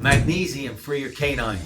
Magnesium for your canines.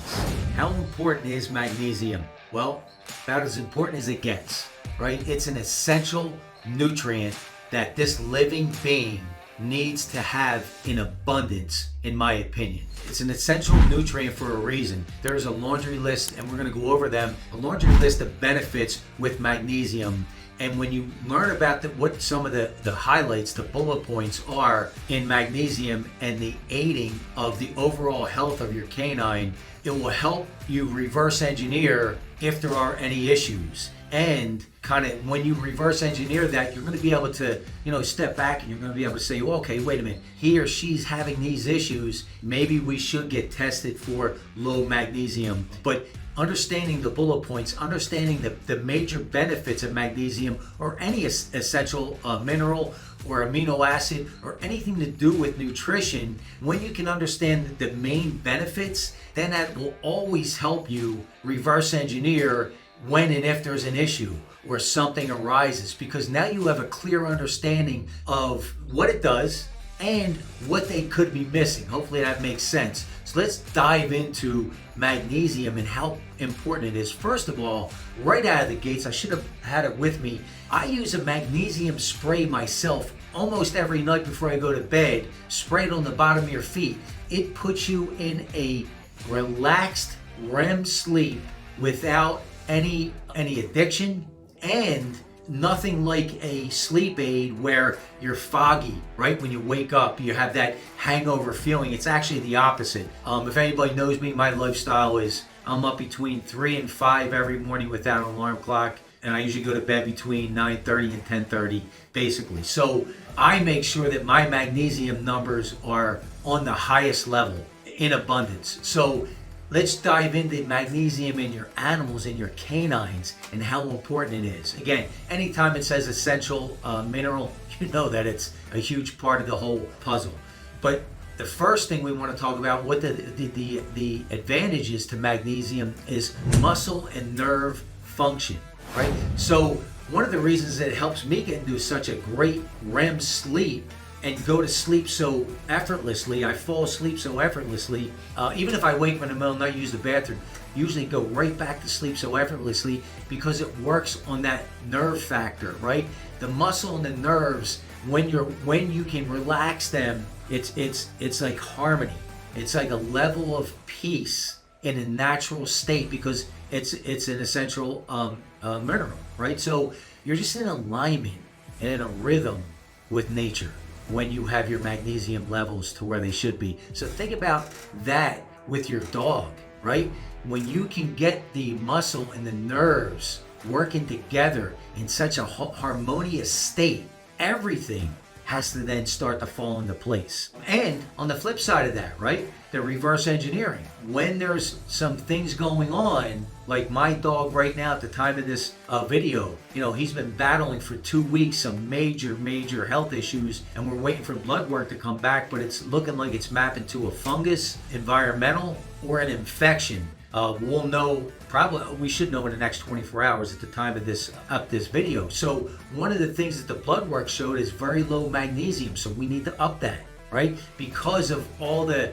How important is magnesium? Well, about as important as it gets, right? It's an essential nutrient that this living being needs to have in abundance, in my opinion. It's an essential nutrient for a reason. There's a laundry list, and we're going to go over them, a laundry list of benefits with magnesium. And when you learn about what some of the highlights, the bullet points are in magnesium and the aiding of the overall health of your canine, it will help you reverse engineer if there are any issues. And kind of when you reverse engineer that, you're going to be able to, step back and you're going to be able to say, well, okay, wait a minute, he or she's having these issues. Maybe we should get tested for low magnesium. But understanding the bullet points, understanding the major benefits of magnesium or any essential mineral or amino acid or anything to do with nutrition, when you can understand the main benefits, then that will always help you reverse engineer when and if there's an issue or something arises, because now you have a clear understanding of what it does and what they could be missing. Hopefully that makes sense. So let's dive into magnesium and how important it is. First of all, right out of the gates, I should have had it with me. I use a magnesium spray myself almost every night before I go to bed. Spray it on the bottom of your feet. It puts you in a relaxed REM sleep without any addiction, and nothing like a sleep aid where you're foggy, right? When you wake up, you have that hangover feeling. It's actually the opposite. If anybody knows me, my lifestyle is I'm up between 3 and 5 every morning without an alarm clock, and I usually go to bed between 9:30 and 10:30, basically. So I make sure that my magnesium numbers are on the highest level in abundance. So let's dive into magnesium in your animals, in your canines, and how important it is. Again, anytime it says essential mineral, you know that it's a huge part of the whole puzzle. But the first thing we want to talk about, what the advantages to magnesium is muscle and nerve function, right? So one of the reasons that it helps me get into such a great REM sleep and go to sleep so effortlessly, I fall asleep so effortlessly, even if I wake up in the middle of the night, use the bathroom, usually go right back to sleep so effortlessly because it works on that nerve factor, right? The muscle and the nerves, when you can relax them, it's like harmony. It's like a level of peace in a natural state because it's an essential mineral, right? So you're just in alignment and in a rhythm with nature when you have your magnesium levels to where they should be. So think about that with your dog, right? When you can get the muscle and the nerves working together in such a harmonious state, everything has to then start to fall into place. And on the flip side of that, right, the reverse engineering. When there's some things going on, like my dog right now at the time of this video, he's been battling for 2 weeks some major health issues, and we're waiting for blood work to come back, but it's looking like it's mapping to a fungus, environmental, or an infection. We'll know, probably we should know in the next 24 hours at the time of this video. So one of the things that the blood work showed is very low magnesium, so we need to up that, right? Because of all the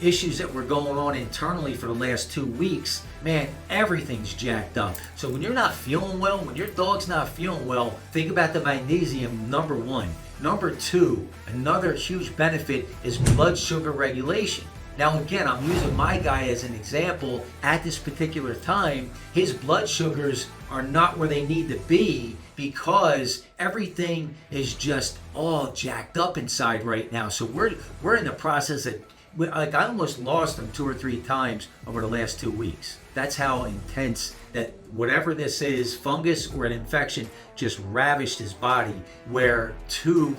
issues that were going on internally for the last 2 weeks, man, everything's jacked up. So when you're not feeling well, when your dog's not feeling well, think about the magnesium, number one. Number two, another huge benefit is blood sugar regulation. Now again, I'm using my guy as an example. At this particular time, his blood sugars are not where they need to be because everything is just all jacked up inside right now. So we're in the process of, like, I almost lost him 2 or 3 times over the last 2 weeks. That's how intense that whatever this is, fungus or an infection, just ravished his body, where 2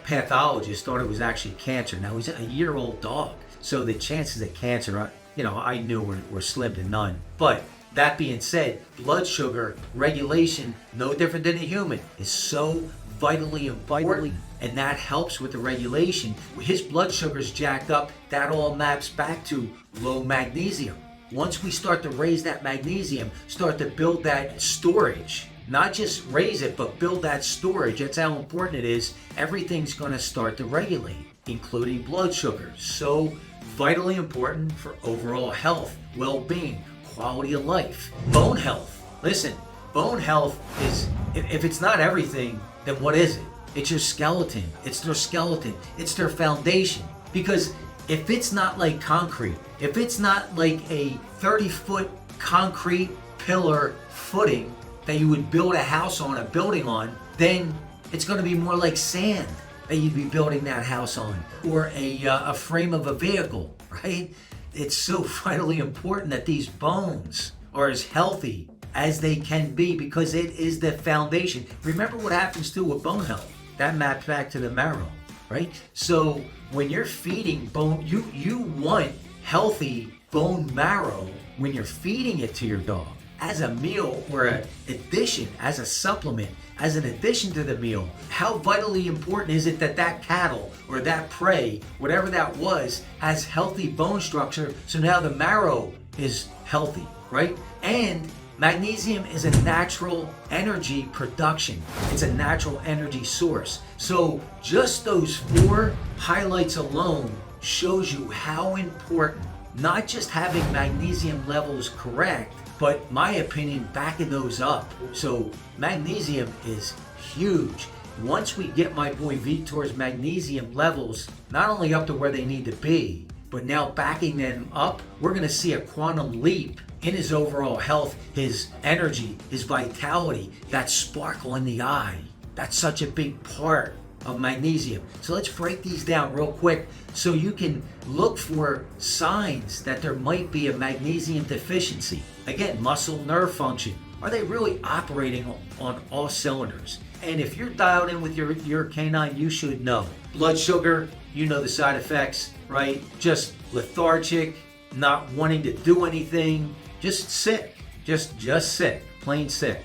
pathologists thought it was actually cancer. Now he's a year-old dog, so the chances of cancer, I knew were slim to none. But that being said, blood sugar regulation, no different than a human, is so vitally important, and that helps with the regulation. His blood sugar's jacked up, that all maps back to low magnesium. Once we start to raise that magnesium, start to build that storage, not just raise it, but build that storage, that's how important it is, everything's going to start to regulate, including blood sugar. So vitally important for overall health, well-being, quality of life. Bone health. Listen, bone health is, if it's not everything, then what is it? It's your skeleton. It's their skeleton. It's their foundation. Because if it's not like concrete, if it's not like a 30-foot concrete pillar footing that you would build a house on, a building on, then it's going to be more like sand that you'd be building that house on, or a frame of a vehicle, right? It's so vitally important that these bones are as healthy as they can be, because it is the foundation. Remember what happens too with bone health. That maps back to the marrow, right? So when you're feeding bone, you want healthy bone marrow when you're feeding it to your dog as a meal, or an addition, as a supplement, as an addition to the meal. How vitally important is it that that cattle or that prey, whatever that was, has healthy bone structure, so now the marrow is healthy, right? And magnesium is a natural energy production. It's a natural energy source. So just those 4 highlights alone shows you how important not just having magnesium levels correct, but my opinion, backing those up. So magnesium is huge. Once we get my boy VÍDEOS magnesium levels not only up to where they need to be, but now backing them up, we're going to see a quantum leap in his overall health, his energy, his vitality, that sparkle in the eye. That's such a big part of magnesium. So let's break these down real quick so you can look for signs that there might be a magnesium deficiency. Again, muscle nerve function. Are they really operating on all cylinders? And if you're dialed in with your canine, you should know. Blood sugar, you know the side effects, right? Just lethargic, not wanting to do anything, just sick, just sick, plain sick.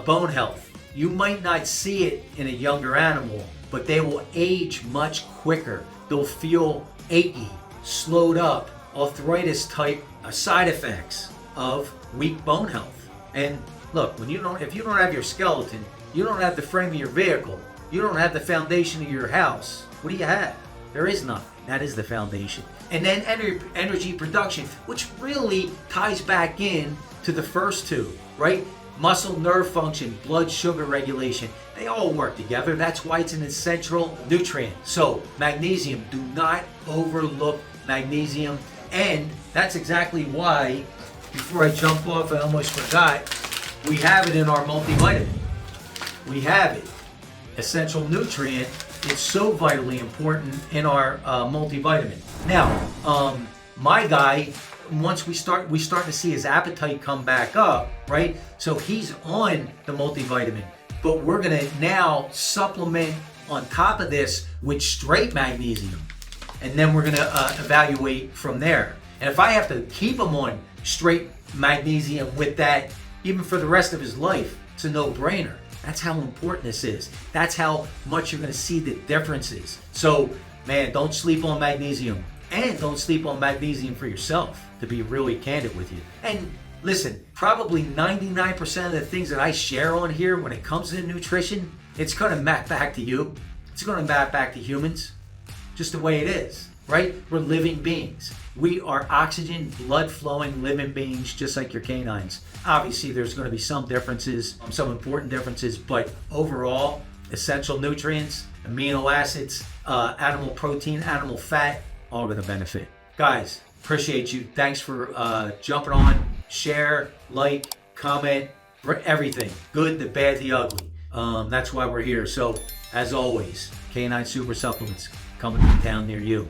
Bone health. You might not see it in a younger animal, but they will age much quicker. They'll feel achy, slowed up, arthritis type side effects of weak bone health. And look, if you don't have your skeleton, you don't have the frame of your vehicle, you don't have the foundation of your house, what do you have? There is nothing. That is the foundation. And then energy production, which really ties back in to the first 2, right? Muscle nerve function, blood sugar regulation, they all work together. That's why it's an essential nutrient. So magnesium, do not overlook magnesium. And that's exactly why, before I jump off, I almost forgot, we have it in our multivitamin. We have it. Essential nutrient. It's so vitally important in our multivitamin. Now, my guy, once we start to see his appetite come back up, right? So he's on the multivitamin, but we're gonna now supplement on top of this with straight magnesium, and then we're gonna evaluate from there. And if I have to keep him on straight magnesium with that, even for the rest of his life, it's a no-brainer. That's how important this is. That's how much you're gonna see the differences. So, man, don't sleep on magnesium. And don't sleep on magnesium for yourself, to be really candid with you. And listen, probably 99% of the things that I share on here when it comes to nutrition, it's gonna map back to you. It's gonna map back to humans, just the way it is, right? We're living beings. We are oxygen, blood flowing living beings, just like your canines. Obviously, there's gonna be some differences, some important differences, but overall, essential nutrients, amino acids, animal protein, animal fat, all going to benefit. Guys, appreciate you. Thanks for jumping on. Share, like, comment, everything. Good, the bad, the ugly. That's why we're here. So, as always, Canine Super Supplements coming to town near you.